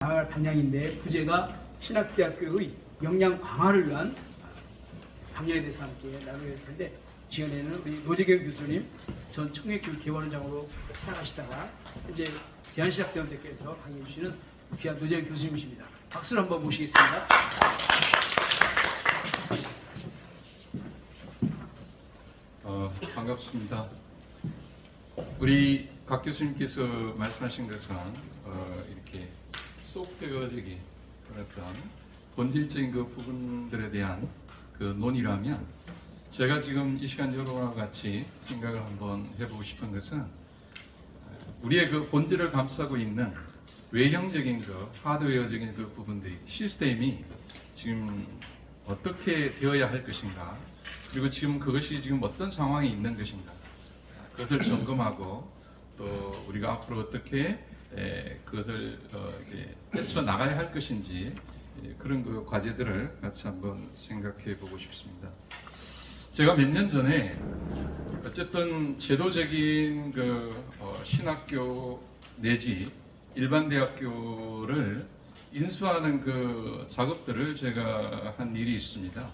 나갈 방향인데 부제가 신학대학교의 역량 강화를 위한 방향에 대해서 함께 나누게 될 텐데, 시간에는 우리 노재경 교수님 전 청년교육개발원장으로 살아가시다가 이제 대한신학대원대께서 강의해 주시는 귀한 노재경 교수님이십니다. 박수를 한번 모시겠습니다. 반갑습니다. 우리 박 교수님께서 말씀하신 것은 이렇게 소프트웨어적인 어떤 본질적인 그 부분들에 대한 그 논의라면, 제가 지금 이 시간 여러분과 같이 생각을 한번 해보고 싶은 것은 우리의 그 본질을 감싸고 있는 외형적인 그 하드웨어적인 그 부분들이, 시스템이 지금 어떻게 되어야 할 것인가, 그리고 지금 그것이 지금 어떤 상황에 있는 것인가, 그것을 점검하고 또 우리가 앞으로 어떻게 그것을 헤쳐 나가야 할 것인지, 그런 그 과제들을 같이 한번 생각해 보고 싶습니다. 제가 몇 년 전에 어쨌든 제도적인 그 신학교 내지 일반 대학교를 인수하는 그 작업들을 제가 한 일이 있습니다.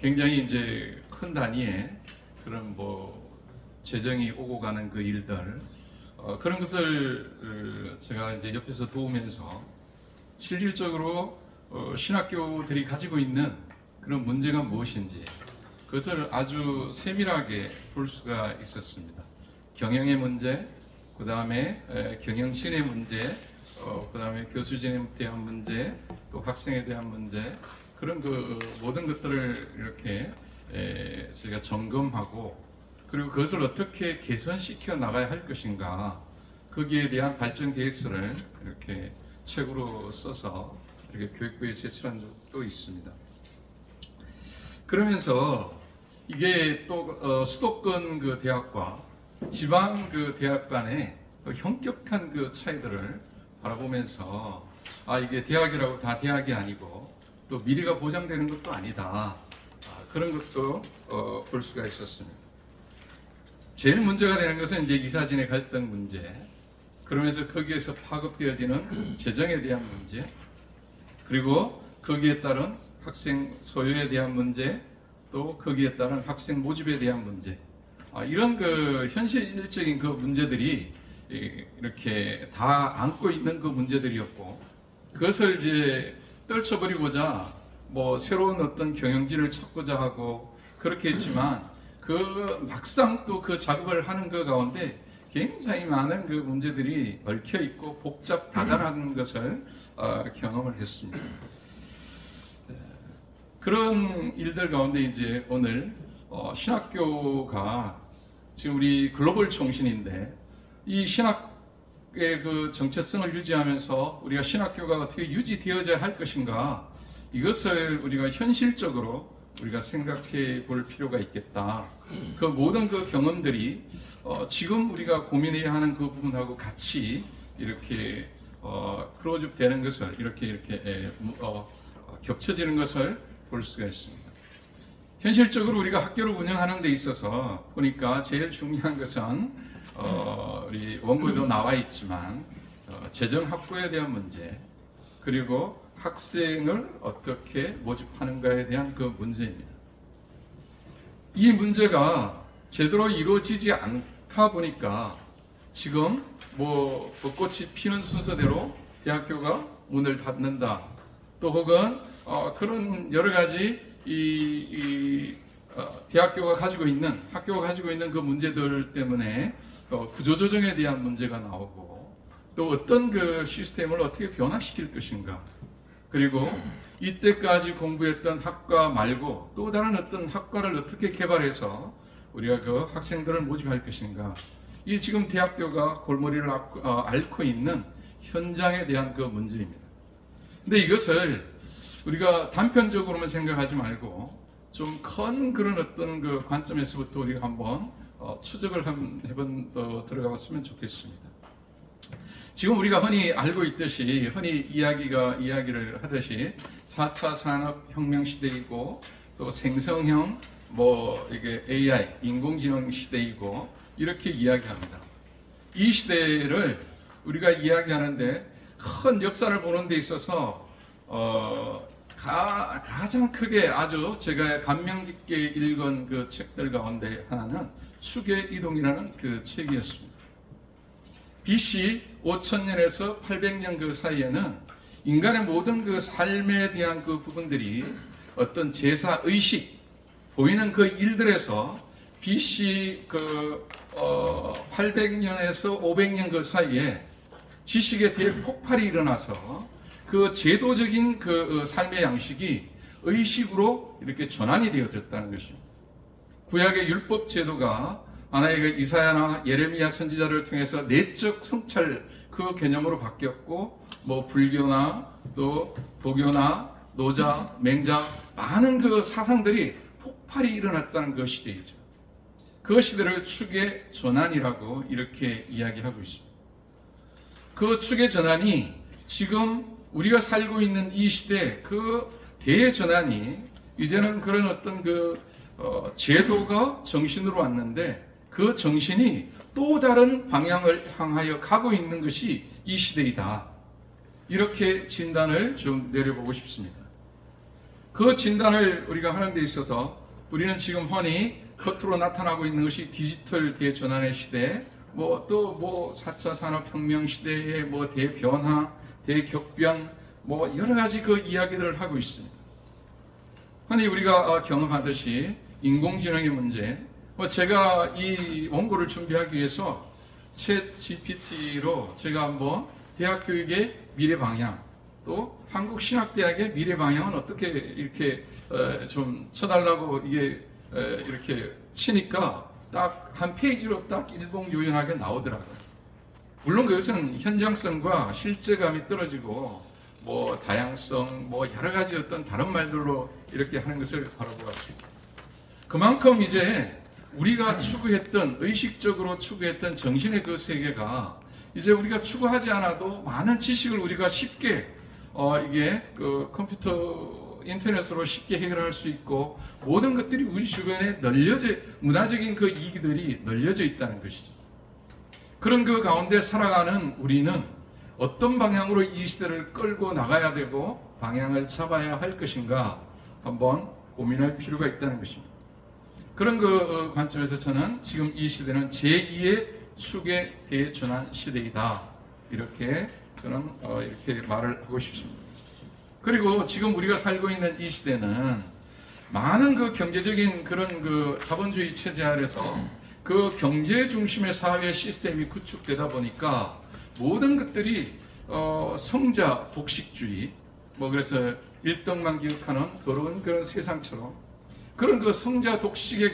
굉장히 이제 큰 단위의 그런 재정이 오고 가는 그 일들, 그런 것을 제가 이제 옆에서 도우면서 실질적으로 신학교들이 가지고 있는 그런 문제가 무엇인지, 그것을 아주 세밀하게 볼 수가 있었습니다. 경영의 문제, 그 다음에 경영진의 문제, 그 다음에 교수진에 대한 문제, 또 학생에 대한 문제, 그런 그 모든 것들을 이렇게 저희가 점검하고, 그리고 그것을 어떻게 개선시켜 나가야 할 것인가, 거기에 대한 발전 계획서를 이렇게 책으로 써서 이렇게 교육부에 제출한 적도 있습니다. 그러면서 이게 또 수도권 그 대학과 지방 그 대학 간의 현격한 그 차이들을 바라보면서, 이게 대학이라고 다 대학이 아니고 또 미래가 보장되는 것도 아니다, 그런 것도 볼 수가 있었습니다. 제일 문제가 되는 것은 이제 이사진의 갈등 문제, 그러면서 거기에서 파급되어지는 재정에 대한 문제, 그리고 거기에 따른 학생 소요에 대한 문제, 또 거기에 따른 학생 모집에 대한 문제, 이런 그 현실적인 그 문제들이 이렇게 다 안고 있는 그 문제들이었고, 그것을 이제 떨쳐버리고자 새로운 어떤 경영진을 찾고자 하고 그렇게 했지만, 그 막상 또 그 작업을 하는 그 가운데 굉장히 많은 그 문제들이 얽혀 있고 복잡다단한 것을 경험을 했습니다. 그런 일들 가운데 이제 오늘 신학교가 지금 우리 글로벌 총신인데, 이 신학의 그 정체성을 유지하면서 우리가 신학교가 어떻게 유지되어야 할 것인가, 이것을 우리가 현실적으로 우리가 생각해 볼 필요가 있겠다. 그 모든 그 경험들이 지금 우리가 고민해야 하는 그 부분하고 같이 이렇게 크로즈업 되는 것을, 이렇게 겹쳐지는 것을 볼 수가 있습니다. 현실적으로 우리가 학교를 운영하는 데 있어서 보니까 제일 중요한 것은 우리 원고에도 나와 있지만 재정 확보에 대한 문제, 그리고 학생을 어떻게 모집하는가에 대한 그 문제입니다. 이 문제가 제대로 이루어지지 않다 보니까 지금 벚꽃이 피는 순서대로 대학교가 문을 닫는다, 또 혹은 그런 여러 가지 대학교가 가지고 있는, 학교가 가지고 있는 그 문제들 때문에 구조조정에 대한 문제가 나오고, 또 어떤 그 시스템을 어떻게 변화시킬 것인가, 그리고 이때까지 공부했던 학과 말고 또 다른 어떤 학과를 어떻게 개발해서 우리가 그 학생들을 모집할 것인가, 이 지금 대학교가 골머리를 앓고 있는 현장에 대한 그 문제입니다. 근데 이것을 우리가 단편적으로만 생각하지 말고 좀 큰 그런 어떤 그 관점에서부터 우리가 한번 추적을 해본 들어가 봤으면 좋겠습니다. 지금 우리가 흔히 알고 있듯이, 흔히 이야기를 하듯이 4차 산업혁명 시대이고, 또 생성형 이게 AI, 인공지능 시대이고, 이렇게 이야기합니다. 이 시대를 우리가 이야기하는데 큰 역사를 보는 데 있어서 가장 크게 아주 제가 감명 깊게 읽은 그 책들 가운데 하나는 축의 이동이라는 그 책이었습니다. BC 5000년에서 800년 그 사이에는 인간의 모든 그 삶에 대한 그 부분들이 어떤 제사 의식 보이는 그 일들에서 BC 800년에서 500년 그 사이에 지식의 대폭발이 일어나서 그 제도적인 그 삶의 양식이 의식으로 이렇게 전환이 되어졌다는 것입니다. 구약의 율법 제도가 하나의 그 이사야나 예레미야 선지자를 통해서 내적 성찰 그 개념으로 바뀌었고, 뭐 불교나 또 도교나 노자, 맹자 많은 그 사상들이 폭발이 일어났다는 그 시대이죠. 그 시대를 축의 전환이라고 이렇게 이야기하고 있습니다. 그 축의 전환이 지금 우리가 살고 있는 이 시대 그 대전환이 이제는 그런 어떤 그 제도가 정신으로 왔는데 그 정신이 또 다른 방향을 향하여 가고 있는 것이 이 시대이다. 이렇게 진단을 좀 내려보고 싶습니다. 그 진단을 우리가 하는 데 있어서 우리는 지금 흔히 겉으로 나타나고 있는 것이 디지털 대전환의 시대, 뭐 또 뭐 4차 산업혁명 시대의 뭐 대변화, 대격변, 뭐 여러 가지 그 이야기들을 하고 있습니다. 흔히 우리가 경험하듯이 인공지능의 문제, 제가 이 원고를 준비하기 위해서 챗 GPT로 제가 한번 대학 교육의 미래 방향, 또 한국신학대학의 미래 방향은 어떻게 이렇게 좀 쳐달라고 이게 이렇게 치니까 딱 한 페이지로 딱 일봉요연하게 나오더라고요. 물론 그것은 현장성과 실제감이 떨어지고 뭐 다양성, 뭐 여러 가지 어떤 다른 말들로 이렇게 하는 것을 바라보았습니다. 그만큼 이제 우리가 추구했던, 의식적으로 추구했던 정신의 그 세계가 이제 우리가 추구하지 않아도 많은 지식을 우리가 쉽게 이게 그 컴퓨터 인터넷으로 쉽게 해결할 수 있고 모든 것들이 우리 주변에 널려져, 문화적인 그 이기들이 널려져 있다는 것이죠. 그런 그 가운데 살아가는 우리는 어떤 방향으로 이 시대를 끌고 나가야 되고 방향을 잡아야 할 것인가 한번 고민할 필요가 있다는 것입니다. 그런 그 관점에서 저는 지금 이 시대는 제2의 축의 대전환 시대이다. 이렇게 저는 이렇게 말을 하고 싶습니다. 그리고 지금 우리가 살고 있는 이 시대는 많은 그 경제적인 그런 그 자본주의 체제 아래서 그 경제 중심의 사회 시스템이 구축되다 보니까 모든 것들이 성자 독식주의, 뭐 그래서 일등만 기억하는 더러운 그런 세상처럼 그런 그 성자 독식의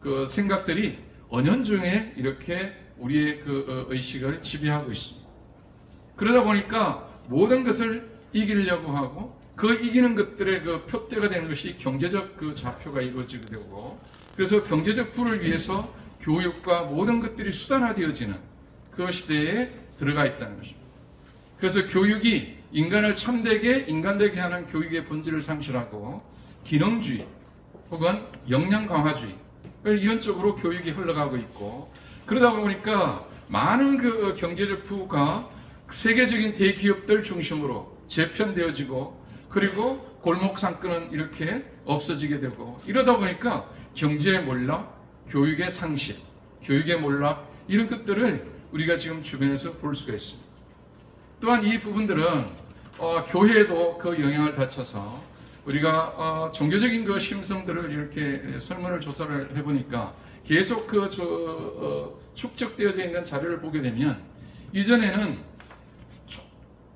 그 생각들이 은연중에 이렇게 우리의 그 의식을 지배하고 있습니다. 그러다 보니까 모든 것을 이기려고 하고 그 이기는 것들의 그 표대가 되는 것이 경제적 그 좌표가 이루어지게 되고, 그래서 경제적 부를 위해서 교육과 모든 것들이 수단화되어지는 그 시대에 들어가 있다는 것입니다. 그래서 교육이 인간을 참되게 인간되게 하는 교육의 본질을 상실하고 기능주의 혹은 역량 강화주의 이런 쪽으로 교육이 흘러가고 있고, 그러다 보니까 많은 그 경제적 부가 세계적인 대기업들 중심으로 재편되어지고 그리고 골목 상권은 이렇게 없어지게 되고, 이러다 보니까 경제의 몰락, 교육의 상실, 교육의 몰락 이런 것들을 우리가 지금 주변에서 볼 수가 있습니다. 또한 이 부분들은 교회에도 그 영향을 다쳐서 우리가 종교적인 그 심성들을 이렇게 설문을 조사를 해보니까 계속 그 축적되어져 있는 자료를 보게 되면 이전에는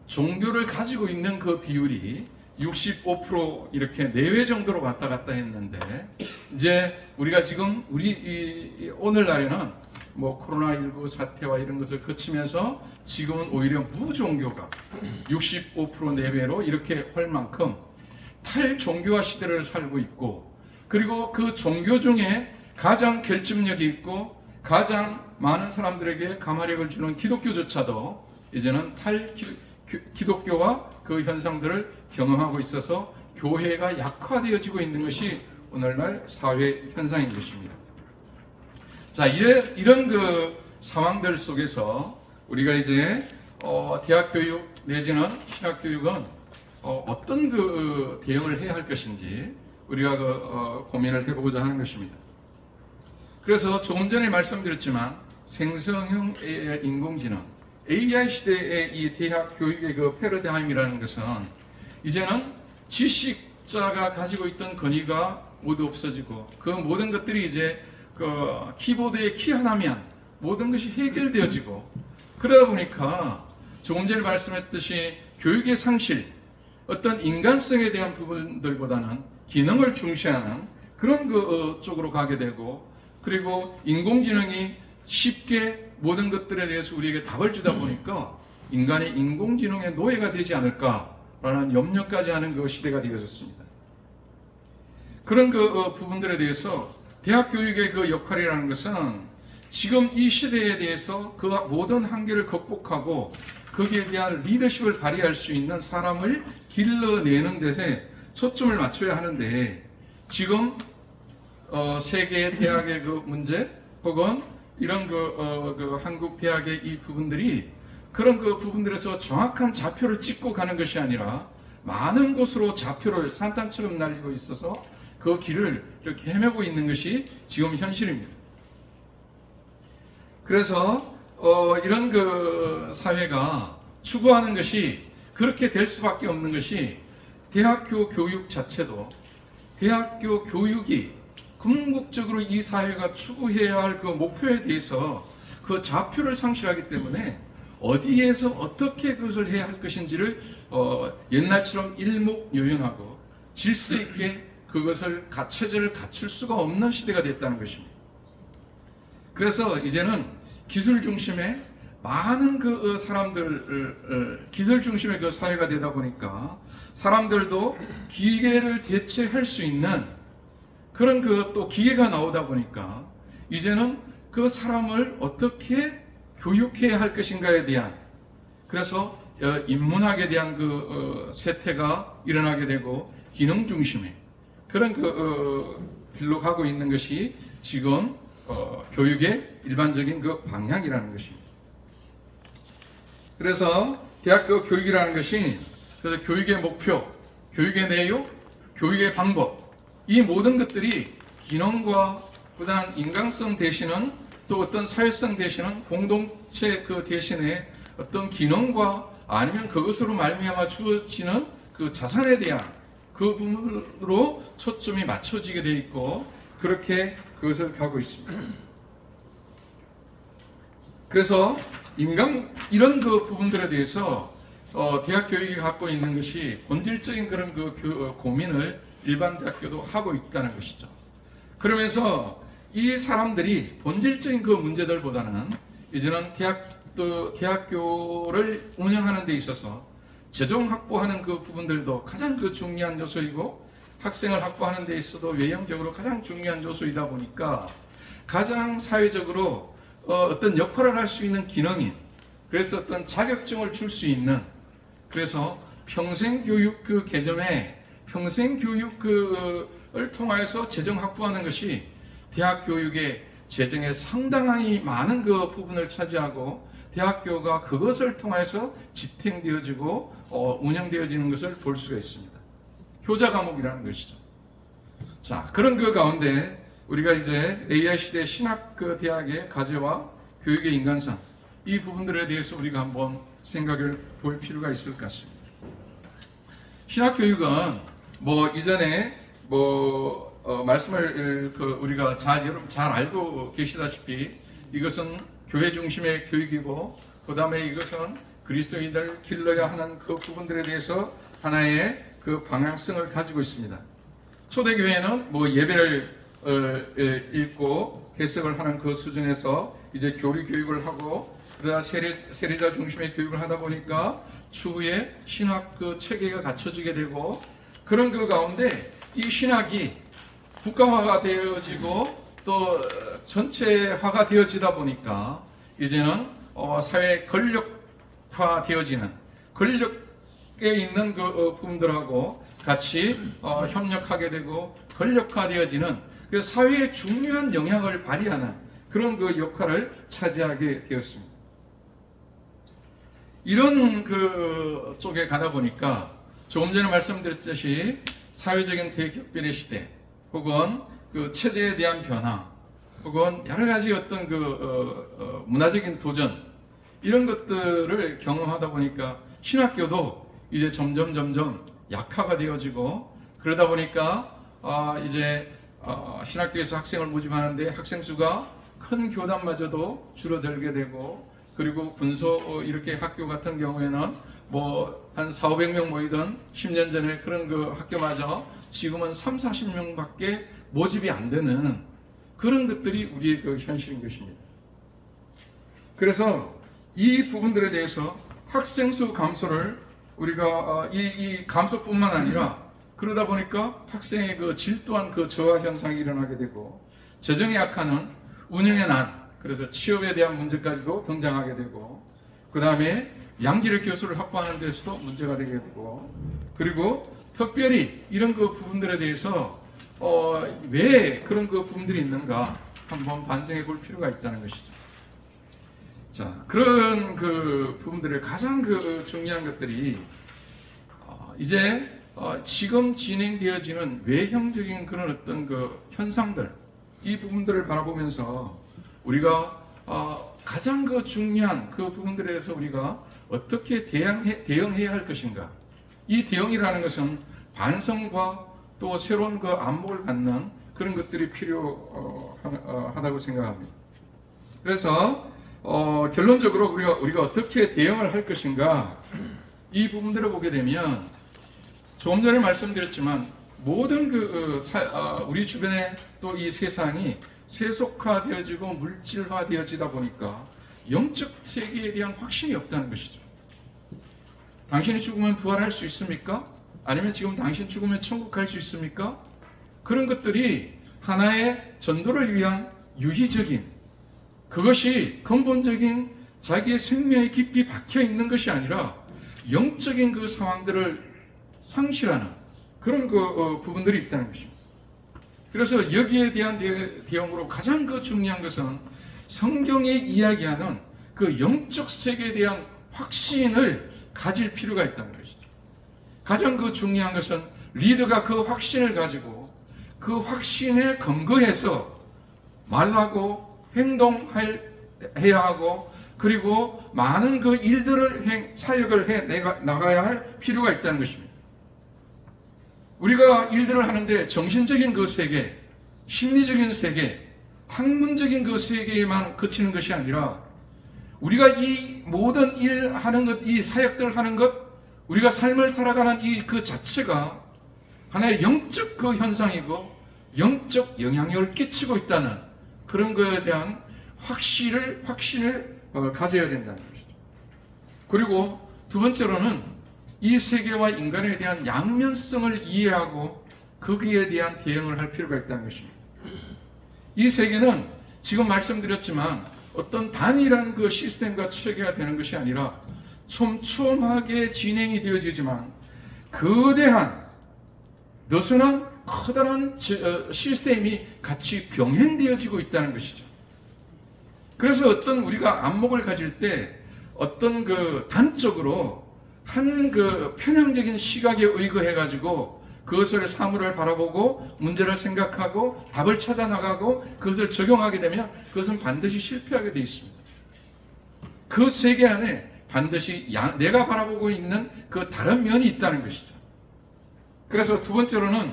종교를 가지고 있는 그 비율이 65% 이렇게 내외 정도로 왔다 갔다 했는데, 이제 우리가 지금 오늘날에는 뭐 코로나19 사태와 이런 것을 거치면서 지금은 오히려 무종교가 65% 내외로 이렇게 할 만큼 탈종교화 시대를 살고 있고, 그리고 그 종교 중에 가장 결집력이 있고 가장 많은 사람들에게 감화력을 주는 기독교조차도 이제는 기독교와 그 현상들을 경험하고 있어서 교회가 약화되어지고 있는 것이 오늘날 사회 현상인 것입니다. 자, 이런 그 상황들 속에서 우리가 이제 대학 교육 내지는 신학 교육은 어떤 그 대응을 해야 할 것인지 우리가 고민을 해보고자 하는 것입니다. 그래서 조금 전에 말씀드렸지만 생성형 인공지능 AI 시대의 이 대학 교육의 그 패러다임이라는 것은 이제는 지식자가 가지고 있던 권위가 모두 없어지고 그 모든 것들이 이제 그 키보드의 키 하나면 모든 것이 해결되어지고 그러다 보니까 조금 전에 말씀했듯이 교육의 상실, 어떤 인간성에 대한 부분들보다는 기능을 중시하는 그런 쪽으로 가게 되고 그리고 인공지능이 쉽게 모든 것들에 대해서 우리에게 답을 주다 보니까 인간이 인공지능의 노예가 되지 않을까라는 염려까지 하는 그 시대가 되어졌습니다. 그런 부분들에 대해서 대학 교육의 그 역할이라는 것은 지금 이 시대에 대해서 그 모든 한계를 극복하고 거기에 대한 리더십을 발휘할 수 있는 사람을 길러내는 데에 초점을 맞춰야 하는데 지금 세계 대학의 그 문제 혹은 이런 한국 대학의 이 부분들이 그런 그 부분들에서 정확한 좌표를 찍고 가는 것이 아니라 많은 곳으로 좌표를 산탄처럼 날리고 있어서 그 길을 이렇게 헤매고 있는 것이 지금 현실입니다. 그래서 이런 그 사회가 추구하는 것이 그렇게 될 수밖에 없는 것이 대학교 교육 자체도 대학교 교육이 궁극적으로 이 사회가 추구해야 할 그 목표에 대해서 그 좌표를 상실하기 때문에 어디에서 어떻게 그것을 해야 할 것인지를 옛날처럼 일목요연하고 질서 있게 그것을 체제를 갖출 수가 없는 시대가 됐다는 것입니다. 그래서 이제는 기술 중심의 많은 그 사람들, 기술 중심의 그 사회가 되다 보니까 사람들도 기계를 대체할 수 있는 그런 또 기계가 나오다 보니까 이제는 그 사람을 어떻게 교육해야 할 것인가에 대한 그래서 인문학에 대한 그 세태가 일어나게 되고 기능 중심의 그런 길로 가고 있는 것이 지금 교육의 일반적인 그 방향이라는 것입니다. 그래서 대학교 교육이라는 것이 그래서 교육의 목표, 교육의 내용, 교육의 방법 이 모든 것들이 기능과 그다음 인간성 대신은 또 어떤 사회성 대신은 공동체 그 대신에 어떤 기능과 아니면 그것으로 말미암아 주어지는 그 자산에 대한 그 부분으로 초점이 맞춰지게 돼 있고 그렇게 그것을 가고 있습니다. 그래서 이런 그 부분들에 대해서 대학 교육이 갖고 있는 것이 본질적인 그런 고민을 일반 대학교도 하고 있다는 것이죠. 그러면서 이 사람들이 본질적인 그 문제들보다는 이제는 대학교를 운영하는 데 있어서 재정 확보하는 그 부분들도 가장 중요한 요소이고 학생을 확보하는 데 있어도 외형적으로 가장 중요한 요소이다 보니까 가장 사회적으로 어떤 역할을 할 수 있는 기능인 그래서 어떤 자격증을 줄 수 있는 그래서 평생교육 그 개념에 평생교육을 통해서 재정 확보하는 것이 대학 교육의 재정에 상당히 많은 그 부분을 차지하고 대학교가 그것을 통해서 지탱되어지고 운영되어지는 것을 볼 수가 있습니다. 효자 과목이라는 것이죠. 자, 그런 그 가운데 우리가 이제 AI 시대 신학 그 대학의 과제와 교육의 인간성 이 부분들에 대해서 우리가 한번 생각을 볼 필요가 있을 것 같습니다. 신학 교육은 이전에 말씀을 우리가 여러분 잘 알고 계시다시피 이것은 교회 중심의 교육이고 그 다음에 이것은 그리스도인들 길러야 하는 그 부분들에 대해서 하나의 그 방향성을 가지고 있습니다. 초대교회는 예배를 읽고 해석을 하는 그 수준에서 이제 교리 교육을 하고 그러다 세례자 중심의 교육을 하다 보니까 추후에 신학 그 체계가 갖춰지게 되고 그런 그 가운데 이 신학이 국가화가 되어지고 또 전체화가 되어지다 보니까 이제는 사회 권력화 되어지는 권력에 있는 그 부분들하고 같이 협력하게 되고 권력화되어지는 그 사회에 중요한 영향을 발휘하는 그런 그 역할을 차지하게 되었습니다. 이런 그 쪽에 가다 보니까 조금 전에 말씀드렸듯이 사회적인 대격변의 시대 혹은 그 체제에 대한 변화 혹은 여러 가지 어떤 그 문화적인 도전 이런 것들을 경험하다 보니까 신학교도 이제 점점 약화가 되어지고 그러다 보니까 이제 신학교에서 학생을 모집하는데 학생 수가 큰 교단마저도 줄어들게 되고 그리고 군소 이렇게 학교 같은 경우에는 뭐 한 400~500명 모이던 10년 전에 그런 그 학교마저 지금은 30~40명밖에 모집이 안 되는 그런 것들이 우리의 그 현실인 것입니다. 그래서 이 부분들에 대해서 학생 수 감소를 우리가 이 감소뿐만 아니라 그러다 보니까 학생의 그 질 또한 그 저하 현상이 일어나게 되고 재정의 약화는 운영의 난 그래서 취업에 대한 문제까지도 등장하게 되고 그 다음에 양질의 교수를 확보하는 데서도 문제가 되게 되고 그리고 특별히 이런 그 부분들에 대해서 왜 그런 그 부분들이 있는가 한번 반성해 볼 필요가 있다는 것이죠. 자, 그런 그 부분들의 가장 그 중요한 것들이 이제 지금 진행되어지는 외형적인 그런 어떤 그 현상들 이 부분들을 바라보면서 우리가 가장 그 중요한 그 부분들에 대해서 우리가 어떻게 대응해야 할 것인가 이 대응이라는 것은 반성과 또 새로운 그 안목을 갖는 그런 것들이 필요하다고 생각합니다. 그래서 결론적으로 우리가 어떻게 대응을 할 것인가 이 부분들을 보게 되면 조금 전에 말씀드렸지만 모든 우리 주변에 또 이 세상이 세속화되어지고 물질화되어지다 보니까 영적 세계에 대한 확신이 없다는 것이죠. 당신이 죽으면 부활할 수 있습니까? 아니면 지금 당신 죽으면 천국 갈 수 있습니까? 그런 것들이 하나의 전도를 위한 유희적인 그것이 근본적인 자기의 생명에 깊이 박혀 있는 것이 아니라 영적인 그 상황들을 상실하는 그런 그 부분들이 있다는 것입니다. 그래서 여기에 대한 대응으로 가장 그 중요한 것은 성경이 이야기하는 그 영적 세계에 대한 확신을 가질 필요가 있다는 것이죠. 가장 그 중요한 것은 리더가 그 확신을 가지고 그 확신에 근거해서 말하고 행동해야 하고 그리고 많은 그 일들을 사역을 해 나가야 할 필요가 있다는 것입니다. 우리가 일들을 하는데 정신적인 그 세계, 심리적인 세계, 학문적인 그 세계에만 그치는 것이 아니라 우리가 이 모든 일 하는 것, 이 사역들 하는 것, 우리가 삶을 살아가는 이 그 자체가 하나의 영적 그 현상이고 영적 영향력을 끼치고 있다는 그런 것에 대한 확신을 가져야 된다는 것이죠. 그리고 두 번째로는 이 세계와 인간에 대한 양면성을 이해하고 거기에 대한 대응을 할 필요가 있다는 것입니다. 이 세계는 지금 말씀드렸지만 어떤 단일한 그 시스템과 체계가 되는 것이 아니라 촘촘하게 진행이 되어지지만 거대한 느슨한 커다란 시스템이 같이 병행되어지고 있다는 것이죠. 그래서 어떤 우리가 안목을 가질 때 어떤 그 단적으로 한 그 편향적인 시각에 의거해 가지고 그것을 사물을 바라보고 문제를 생각하고 답을 찾아 나가고 그것을 적용하게 되면 그것은 반드시 실패하게 되어 있습니다. 그 세계 안에 반드시 내가 바라보고 있는 그 다른 면이 있다는 것이죠. 그래서 두 번째로는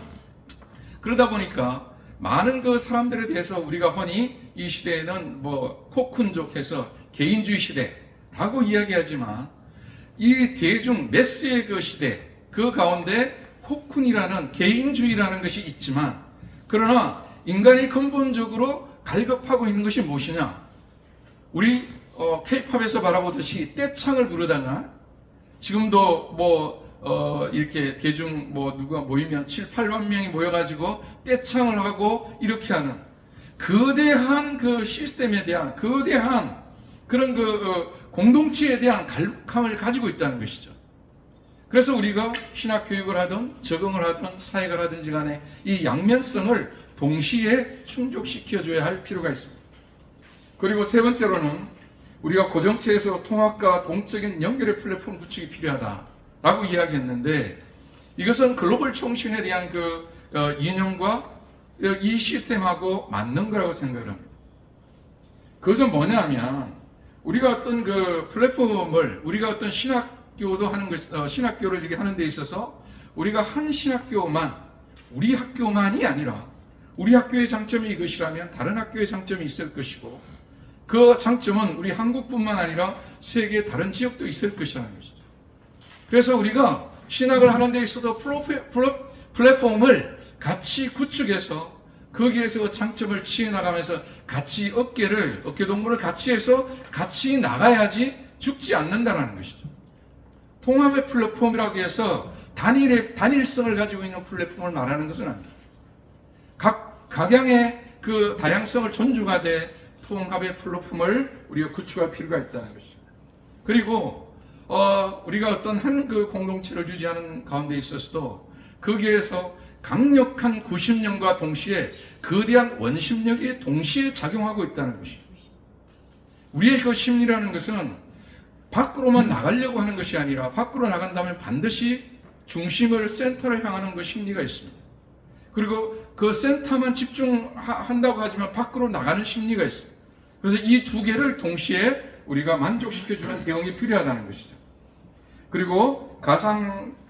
그러다 보니까 많은 그 사람들에 대해서 우리가 흔히 이 시대에는 뭐 코쿤족해서 개인주의 시대라고 이야기하지만 이 대중 매스의 그 시대 그 가운데 코쿤이라는 개인주의라는 것이 있지만 그러나 인간이 근본적으로 갈급하고 있는 것이 무엇이냐? 우리 K-팝에서 바라보듯이 떼창을 부르다가 지금도 이렇게 대중 누가 모이면 7~8만 명이 모여가지고 떼창을 하고 이렇게 하는 거대한 그 시스템에 대한 거대한 그런 그 공동체에 대한 갈급함을 가지고 있다는 것이죠. 그래서 우리가 신학 교육을 하든 적응을 하든 사역을 하든지 간에 이 양면성을 동시에 충족시켜줘야 할 필요가 있습니다. 그리고 세 번째로는 우리가 고정체에서 통합과 동적인 연결의 플랫폼 구축이 필요하다라고 이야기했는데 이것은 글로벌 통신에 대한 그 이념과 이 시스템하고 맞는 거라고 생각을 합니다. 그것은 뭐냐면 우리가 어떤 그 플랫폼을 우리가 어떤 신학교도 하는 것, 신학교를 이렇게 하는 데 있어서 우리가 한 신학교만 우리 학교만이 아니라 우리 학교의 장점이 이것이라면 다른 학교의 장점이 있을 것이고 그 장점은 우리 한국뿐만 아니라 세계 다른 지역도 있을 것이라는 것이죠. 그래서 우리가 신학을 하는 데 있어서 플랫폼을 같이 구축해서 거기에서 장점을 취해나가면서 같이 어깨동무를 같이 해서 같이 나가야지 죽지 않는다는 것이죠. 통합의 플랫폼이라고 해서 단일성을 가지고 있는 플랫폼을 말하는 것은 아닙니다. 각양의 그 다양성을 존중하되 통합의 플랫폼을 우리가 구축할 필요가 있다는 것이죠. 그리고 우리가 어떤 한 그 공동체를 유지하는 가운데 있어서도 거기에서 강력한 구심력과 동시에 거대한 원심력이 동시에 작용하고 있다는 것이죠. 우리의 그 심리라는 것은 밖으로만 나가려고 하는 것이 아니라 밖으로 나간다면 반드시 중심을 센터를 향하는 그 심리가 있습니다. 그리고 그 센터만 집중한다고 하지만 밖으로 나가는 심리가 있어요. 그래서 이 두 개를 동시에 우리가 만족시켜주는 대응이 필요하다는 것이죠. 그리고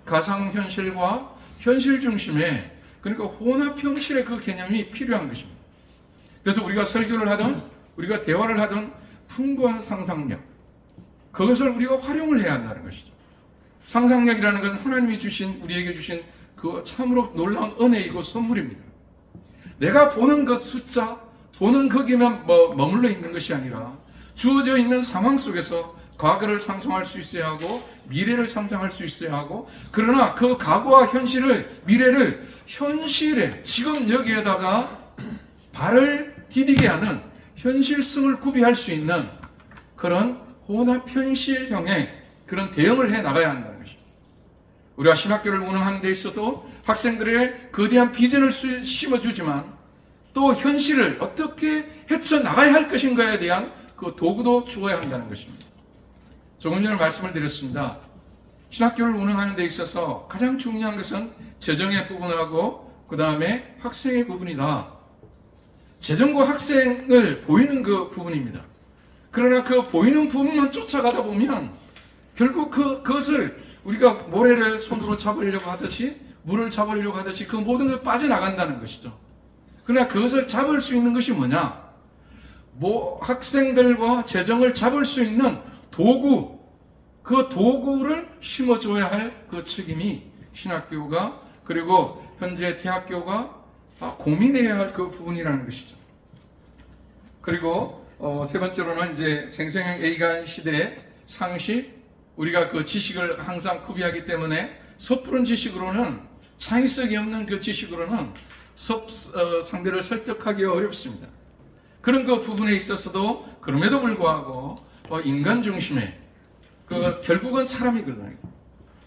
가상현실과 현실 중심의 그러니까 혼합 형식의 그 개념이 필요한 것입니다. 그래서 우리가 설교를 하든 우리가 대화를 하든 풍부한 상상력 그것을 우리가 활용을 해야 한다는 것이죠. 상상력이라는 것은 하나님이 우리에게 주신 그 참으로 놀라운 은혜이고 선물입니다. 내가 보는 것 숫자, 보는 거기만 머물러 있는 것이 아니라 주어져 있는 상황 속에서 과거를 상상할 수 있어야 하고 미래를 상상할 수 있어야 하고 그러나 그 과거와 미래를 현실에 지금 여기에다가 발을 디디게 하는 현실성을 구비할 수 있는 그런 혼합 현실형의 그런 대응을 해 나가야 한다는 것입니다. 우리가 신학교를 운영하는 데 있어도 학생들의 거대한 비전을 심어주지만 또 현실을 어떻게 헤쳐나가야 할 것인가에 대한 그 도구도 주어야 한다는 것입니다. 조금 전에 말씀을 드렸습니다. 신학교를 운영하는 데 있어서 가장 중요한 것은 재정의 부분하고 그 다음에 학생의 부분이다. 재정과 학생을 보이는 그 부분입니다. 그러나 그 보이는 부분만 쫓아가다 보면 결국 그것을 우리가 모래를 손으로 잡으려고 하듯이 물을 잡으려고 하듯이 그 모든 게 빠져나간다는 것이죠. 그러나 그것을 잡을 수 있는 것이 뭐냐? 학생들과 재정을 잡을 수 있는 도구, 그 도구를 심어줘야 할 그 책임이 신학교가 그리고 현재 대학교가 고민해야 할 그 부분이라는 것이죠. 그리고 세 번째로는 이제 생생형 A간 시대의 상식, 우리가 그 지식을 항상 구비하기 때문에 섣부른 지식으로는 창의성이 없는 그 지식으로는 상대를 설득하기가 어렵습니다. 그런 그 부분에 있어서도 그럼에도 불구하고 인간 중심의 결국은 사람이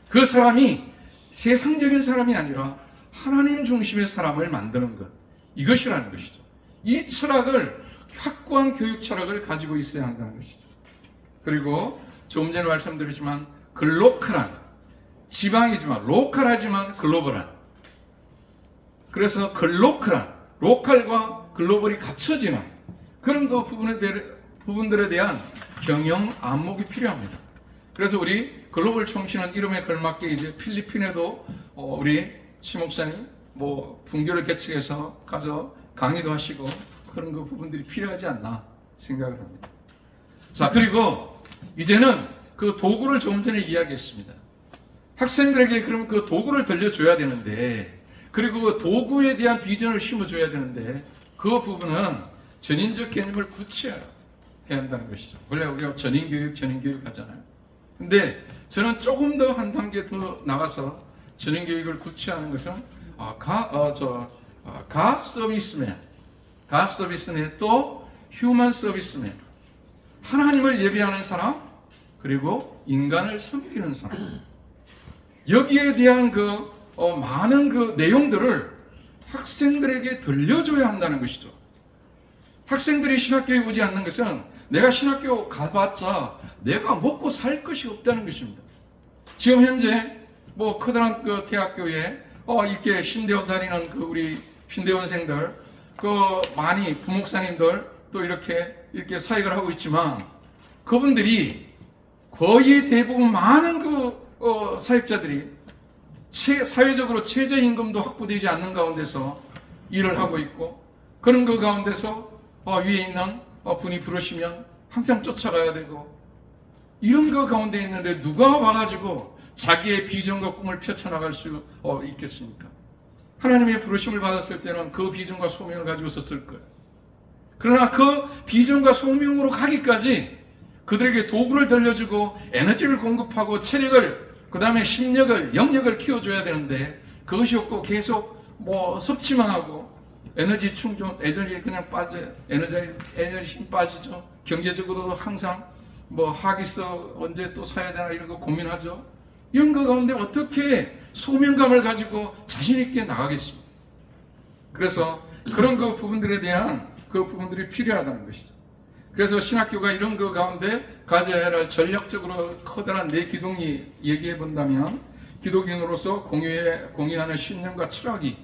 그 사람이 세상적인 사람이 아니라 하나님 중심의 사람을 만드는 것 이것이라는 것이죠. 이 철학을 확고한 교육 철학을 가지고 있어야 한다는 것이죠. 그리고 조금 전에 말씀드렸지만 글로컬한 지방이지만 로컬하지만 글로벌한 그래서 글로컬한 로컬과 글로벌이 갖춰지는 그런 그 부분들에 대한 경영 안목이 필요합니다. 그래서 우리 글로벌 총신은 이름에 걸맞게 이제 필리핀에도 우리 심목사님 분교를 개척해서 가서 강의도 하시고 그런 그 부분들이 필요하지 않나 생각을 합니다. 자, 그리고 이제는 그 도구를 조금 전에 이야기했습니다. 학생들에게 그럼 그 도구를 들려줘야 되는데 그리고 그 도구에 대한 비전을 심어줘야 되는데 그 부분은 전인적 개념을 구체화해야 한다는 것이죠. 원래 우리가 전인교육 하잖아요. 근데 저는 조금 더 한 단계 더 나가서 전인교육을 구체화하는 것은 가 서비스맨 또 휴먼 서비스맨 하나님을 예배하는 사람 그리고 인간을 섬기는 사람 여기에 대한 많은 그 내용들을 학생들에게 들려줘야 한다는 것이죠. 학생들이 신학교에 오지 않는 것은 내가 신학교 가봤자 내가 먹고 살 것이 없다는 것입니다. 지금 현재 뭐 커다란 그 대학교에 이렇게 신대원 다니는 그 우리 신대원생들, 그 많이 부목사님들 또 이렇게 사역을 하고 있지만 그분들이 거의 대부분 많은 그 사역자들이 사회적으로 최저임금도 확보되지 않는 가운데서 일을 하고 있고, 그런 그 가운데서 위에 있는 분이 부르시면 항상 쫓아가야 되고, 이런 그 가운데 있는데 누가 와가지고 자기의 비전과 꿈을 펼쳐나갈 수 있겠습니까? 하나님의 부르심을 받았을 때는 그 비전과 소명을 가지고 있었을 거예요. 그러나 그 비전과 소명으로 가기까지 그들에게 도구를 들려주고 에너지를 공급하고 체력을, 그 다음에 심력을, 영역을 키워줘야 되는데 그것이 없고 계속 섭취만 하고 에너지 충전, 에너지 그냥 빠져요. 에너지 힘 빠지죠. 경제적으로도 항상 하기서 언제 또 사야 되나 이런 거 고민하죠. 이런 거 가운데 어떻게 소명감을 가지고 자신 있게 나가겠습니까? 그래서 그런 그 부분들에 대한 그 부분들이 필요하다는 것이죠. 그래서 신학교가 이런 그 가운데 가져야 할 전략적으로 커다란 네 기둥이 얘기해 본다면, 기독인으로서 공유하는 신념과 철학이,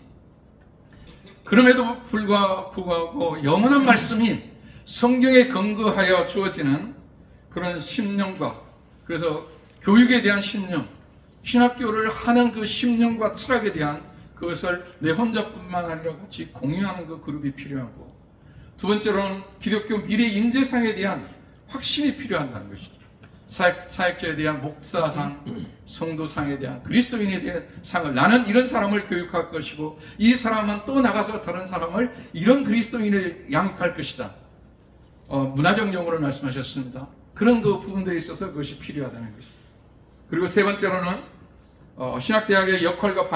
그럼에도 불구하고 영원한 말씀인 성경에 근거하여 주어지는 그런 신념과, 그래서 교육에 대한 신념, 신학교를 하는 그 신념과 철학에 대한 그것을 내 혼자뿐만 아니라 같이 공유하는 그 그룹이 필요하고, 두 번째로는 기독교 미래 인재상에 대한 확신이 필요하다는 것이죠. 사역자에 대한 목사상, 성도상에 대한, 그리스도인에 대한 상을, 나는 이런 사람을 교육할 것이고 이 사람은 또 나가서 다른 사람을 이런 그리스도인을 양육할 것이다. 문화적 용어를 말씀하셨습니다. 그런 그 부분들에 있어서 그것이 필요하다는 것이죠. 그리고 세 번째로는 신학대학의 역할과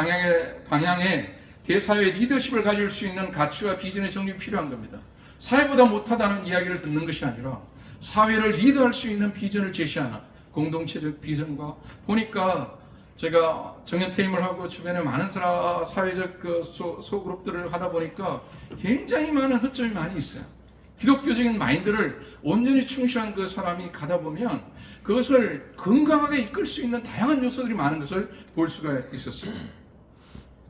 방향에 대사회 리더십을 가질 수 있는 가치와 비전의 정립이 필요한 겁니다. 사회보다 못하다는 이야기를 듣는 것이 아니라 사회를 리드할 수 있는 비전을 제시하는 공동체적 비전과, 보니까 제가 정년퇴임을 하고 주변에 많은 사회적 소그룹들을 하다 보니까 굉장히 많은 허점이 많이 있어요. 기독교적인 마인드를 온전히 충실한 그 사람이 가다 보면 그것을 건강하게 이끌 수 있는 다양한 요소들이 많은 것을 볼 수가 있었어요.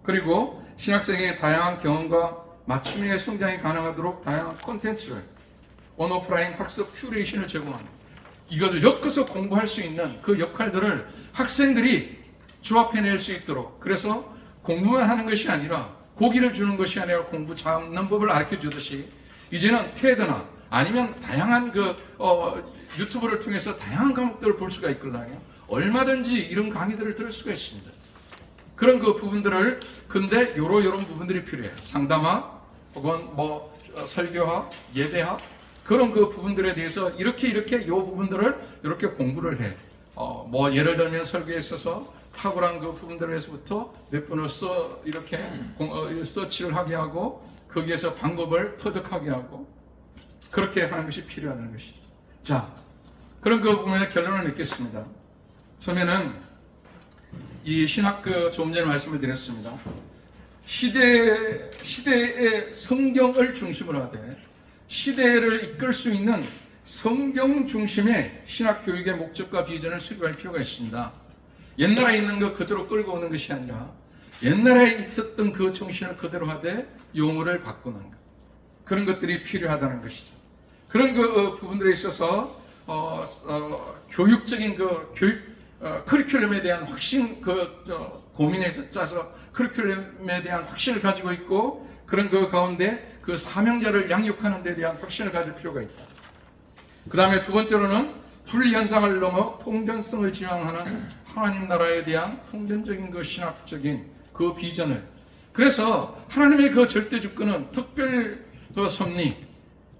그리고 신학생의 다양한 경험과 맞춤형의 성장이 가능하도록 다양한 콘텐츠를, 온오프라인 학습 큐레이션을 제공합니다. 이것을 엮어서 공부할 수 있는 그 역할들을 학생들이 조합해낼 수 있도록, 그래서 공부만 하는 것이 아니라, 고기를 주는 것이 아니라 공부 잡는 법을 가르쳐 주듯이 이제는 테드나 아니면 다양한 유튜브를 통해서 다양한 과목들을 볼 수가 있거든요. 얼마든지 이런 강의들을 들을 수가 있습니다. 그런 그 부분들을, 근데 요런 부분들이 필요해요. 상담학 혹은 설교학, 예배학, 그런 그 부분들에 대해서 이렇게 요 부분들을 이렇게 공부를 해. 예를 들면 설교에 있어서 탁월한 그 부분들에서부터 몇 번을 이렇게 서치를 하게 하고, 거기에서 방법을 터득하게 하고, 그렇게 하는 것이 필요하다는 것이죠. 자, 그런 그 부분의 결론을 맺겠습니다. 처음에는 이 신학 조금 전에 말씀을 드렸습니다. 시대의 성경을 중심으로 하되 시대를 이끌 수 있는 성경 중심의 신학 교육의 목적과 비전을 수립할 필요가 있습니다. 옛날에 있는 것 그대로 끌고 오는 것이 아니라 옛날에 있었던 그 정신을 그대로 하되 용어를 바꾸는 것, 그런 것들이 필요하다는 것이죠. 그런 그 부분들에 있어서 교육적인 커리큘럼에 대한 확신, 고민해서 짜서 커리큘럼에 대한 확신을 가지고 있고, 그런 그 가운데 그 사명자를 양육하는 데 대한 확신을 가질 필요가 있다. 그 다음에 두 번째로는 분리현상을 넘어 통전성을 지향하는 하나님 나라에 대한 통전적인 그 신학적인 그 비전을, 그래서 하나님의 그 절대 주권은 특별 그 섭리,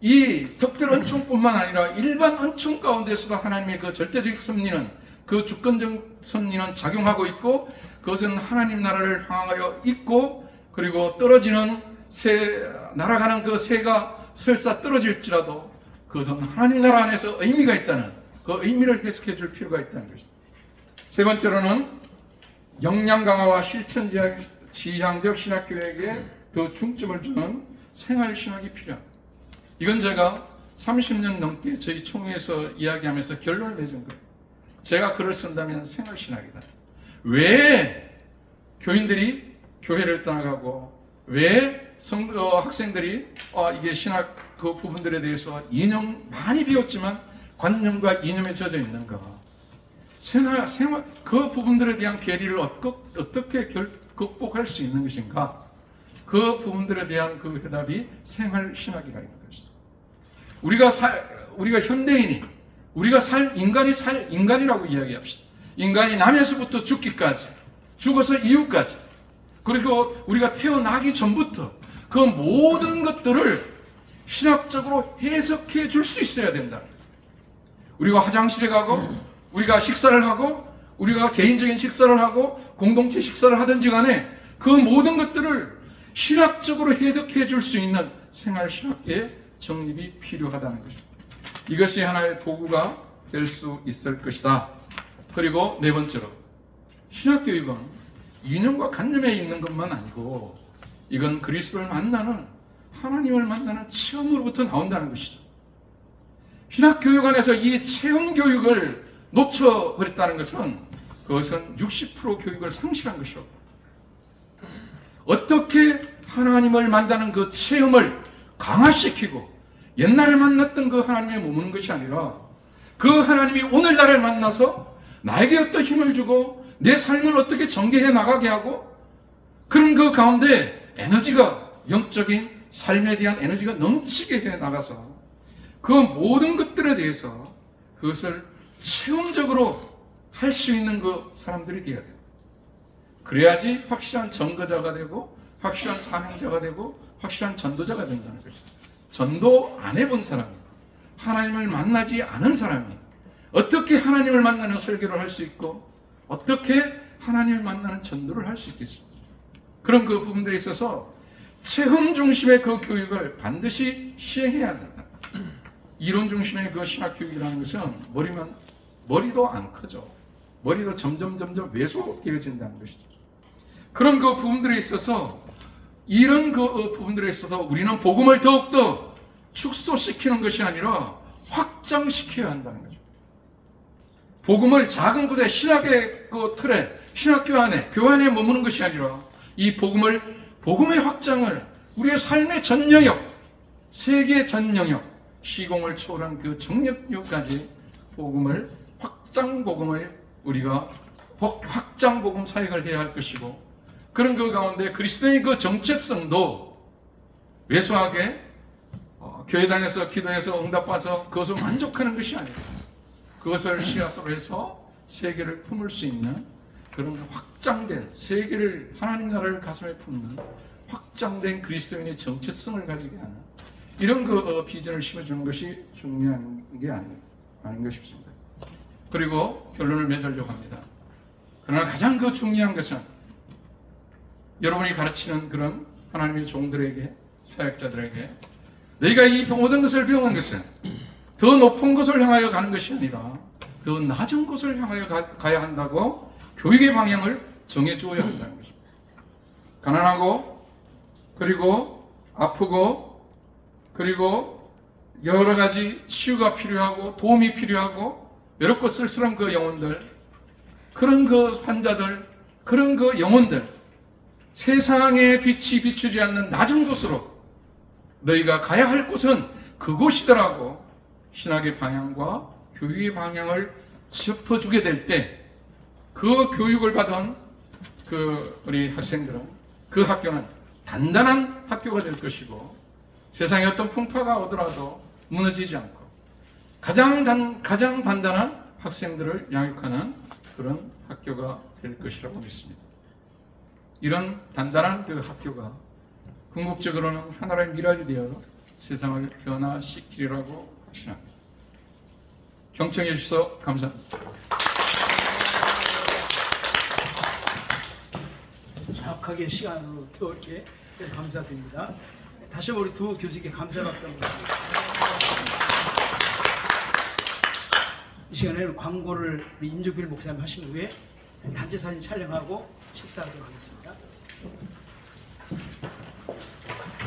이 특별 은총뿐만 아니라 일반 은총 가운데서도 하나님의 그 절대적 섭리는, 그 주권적 섭리는 작용하고 있고, 그것은 하나님 나라를 향하여 있고, 그리고 떨어지는 날아가는 그 새가 설사 떨어질지라도 그것은 하나님 나라 안에서 의미가 있다는 그 의미를 해석해 줄 필요가 있다는 것입니다. 세 번째로는 역량 강화와 실천 지향적 신학 교육에 더 중점을 주는 생활 신학이 필요합니다. 이건 제가 30년 넘게 저희 총회에서 이야기하면서 결론을 맺은 거예요. 제가 글을 쓴다면 생활신학이다. 왜 교인들이 교회를 떠나가고 왜 학생들이 이게 신학 그 부분들에 대해서 이념 많이 배웠지만 관념과 이념에 젖어 있는가? 생활 그 부분들에 대한 괴리를 어떻게 극복할 수 있는 것인가? 그 부분들에 대한 그 해답이 생활 신학이라는 것이죠. 우리가 현대인이 인간이라고 이야기합시다. 인간이 나면서부터 죽기까지, 죽어서 이후까지, 그리고 우리가 태어나기 전부터 그 모든 것들을 신학적으로 해석해 줄 수 있어야 된다. 우리가 화장실에 가고, 우리가 식사를 하고, 우리가 개인적인 식사를 하고, 공동체 식사를 하든지 간에 그 모든 것들을 신학적으로 해석해 줄 수 있는 생활신학계의 정립이 필요하다는 것입니다. 이것이 하나의 도구가 될 수 있을 것이다. 그리고 네 번째로, 신학교육은 이념과 관념에 있는 것만 아니고 이건 그리스도를 만나는, 하나님을 만나는 체험으로부터 나온다는 것이죠. 신학교육 안에서 이 체험교육을 놓쳐버렸다는 것은 그것은 60% 교육을 상실한 것이죠. 어떻게 하나님을 만나는 그 체험을 강화시키고 옛날에 만났던 그 하나님에 머무는 것이 아니라 그 하나님이 오늘날을 만나서 나에게 어떤 힘을 주고 내 삶을 어떻게 전개해 나가게 하고 그런 그 가운데 에너지가, 영적인 삶에 대한 에너지가 넘치게 해 나가서 그 모든 것들에 대해서 그것을 체험적으로 할 수 있는 그 사람들이 되어야 돼요. 그래야지 확실한 전거자가 되고 확실한 사명자가 되고 확실한 전도자가 된다는 것이죠. 전도 안 해본 사람이, 하나님을 만나지 않은 사람이 어떻게 하나님을 만나는 설교를 할 수 있고 어떻게 하나님을 만나는 전도를 할 수 있겠습니까? 그런 그 부분들에 있어서 체험 중심의 그 교육을 반드시 시행해야 된다. 이론 중심의 그 신학 교육이라는 것은 머리도 안 크죠. 머리도 점점 왜소되어진다는 것이죠. 그런 그 부분들에 있어서 이런 그 부분들에 있어서 우리는 복음을 더욱더 축소시키는 것이 아니라 확장시켜야 한다는 거죠. 복음을 작은 곳에 신학의 그 틀에, 신학교 안에, 교회 안에 머무는 것이 아니라 이 복음의 확장을 우리의 삶의 전 영역, 세계 전 영역, 시공을 초월한 그 정력까지 확장 복음을 우리가 확장 복음 사역을 해야 할 것이고, 그런 그 가운데 그리스도의 그 정체성도 왜소하게 교회당에서 기도해서 응답받아서 그것을 만족하는 것이 아니라 그것을 씨앗으로 해서 세계를 품을 수 있는 그런 확장된, 세계를, 하나님 나라를 가슴에 품는 확장된 그리스도인의 정체성을 가지게 하는 이런 그 비전을 심어주는 것이 중요한 게 아닌가 싶습니다. 그리고 결론을 맺으려고 합니다. 그러나 가장 그 중요한 것은 여러분이 가르치는 그런 하나님의 종들에게, 사역자들에게 너희가 이 모든 것을 배우는 것은 더 높은 곳을 향하여 가는 것이 아니라 더 낮은 곳을 향하여 가야 한다고 교육의 방향을 정해주어야 한다는 것입니다. 가난하고 그리고 아프고 그리고 여러 가지 치유가 필요하고 도움이 필요하고 외롭고 쓸쓸한 그 영혼들, 그런 그 환자들, 그런 그 영혼들, 세상의 빛이 비추지 않는 낮은 곳으로 너희가 가야 할 곳은 그곳이더라고 신학의 방향과 교육의 방향을 짚어주게 될 때 그 교육을 받은 그 우리 학생들은 그 학교는 단단한 학교가 될 것이고 세상에 어떤 풍파가 오더라도 무너지지 않고 가장 단단한 학생들을 양육하는 그런 학교가 될 것이라고 믿습니다. 이런 단단한 그 학교가 궁극적으로는 하나의 미랄이 되어 세상을 변화시키리라고 확신합니다. 경청해 주셔서 감사합니다. 정확하게 시간으로 태울게 감사드립니다. 다시 한번 우리 두 교수님께 감사 박수 한번 드립니다. 이 시간에는 광고를 우리 임종필 목사님 하신 후에 단체 사진 촬영하고 식사하도록 하겠습니다.